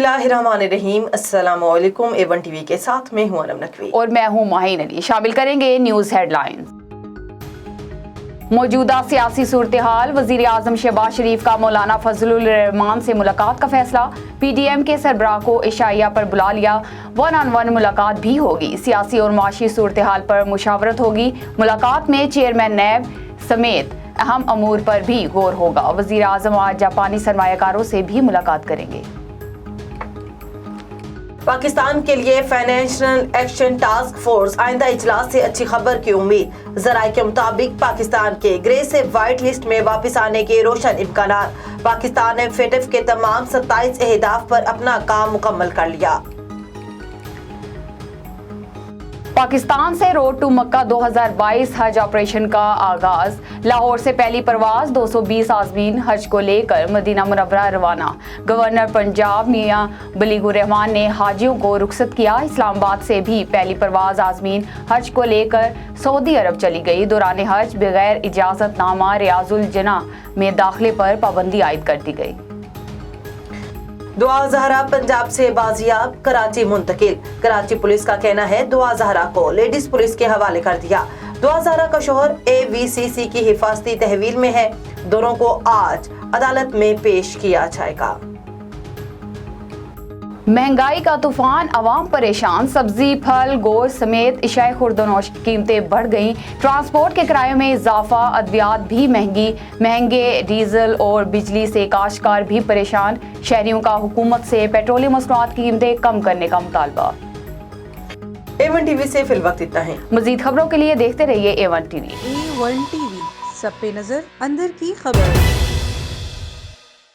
बिस्मिल्लाहिर्रहमानिर्रहीम। अस्सलाम वालेकुम। A1 टीवी के साथ मैं हूं अनम नकवी और मैं हूं माहीन अली। शामिल करेंगे न्यूज़ हेडलाइंस। मौजूदा सियासी सूरत हाल, वज़ीर आज़म शहबाज शरीफ का मौलाना फजलुर रहमान से मुलाकात का फैसला, PDM के सरबराह को एशिया पर बुला लिया, 1-on-1 मुलाकात भी होगी, सियासी और माशी सूरत हाल पर मुशावरत होगी। मुलाकात में चेयरमैन नैब समेत अहम अमूर पर भी गौर होगा। वज़ीर आज़म आज जापानी सरमायाकारों से भी मुलाकात करेंगे। पाकिस्तान के लिए फाइनेंशियल एक्शन टास्क फोर्स आइंदा इजलास से अच्छी खबर की उम्मीद। ज़राए के मुताबिक पाकिस्तान के ग्रे से वाइट लिस्ट में वापस आने के रोशन इम्कानात। पाकिस्तान ने FATF के तमाम 27 अहदाफ पर अपना काम मुकम्मल कर लिया। पाकिस्तान से रोड टू मक्का 2022 हज ऑपरेशन का आगाज। लाहौर से पहली परवाज 220 आज़मीन हज को लेकर मदीना मुनव्वरा रवाना। गवर्नर पंजाब मियां बलीगुर रहमान ने हाजियों को रुखसत किया। इस्लामाबाद से भी पहली परवाज आज़मीन हज को लेकर सऊदी अरब चली गई। दौरान हज बगैर इजाज़तनामा रियाजुल जना में दाखिले पर पाबंदी आयद कर दी गई। दुआ ज़हरा पंजाब से बाजियाब, कराची मुंतकिल। कराची पुलिस का कहना है दुआ ज़हरा को लेडीज पुलिस के हवाले कर दिया। दुआ ज़हरा का शोहर AVCC की हिफाजती तहवील में है। दोनों को आज अदालत में पेश किया जाएगा। महंगाई का तूफान, अवाम परेशान। सब्जी, फल, गोश्त समेत इशाए खुर्दनोश की कीमतें बढ़ गईं। ट्रांसपोर्ट के किराए में इजाफा, अद्वियात भी महंगे डीजल और बिजली से काश्तकार भी परेशान। शहरियों का हुकूमत से पेट्रोलियम मसनूआत की कीमतें कम करने का मुतालबा। A1 टीवी से फिल वक्त इतना है। मजीद खबरों के लिए देखते रहिए A1 टीवी। A1 टीवी, सब पे नजर, अंदर की खबर।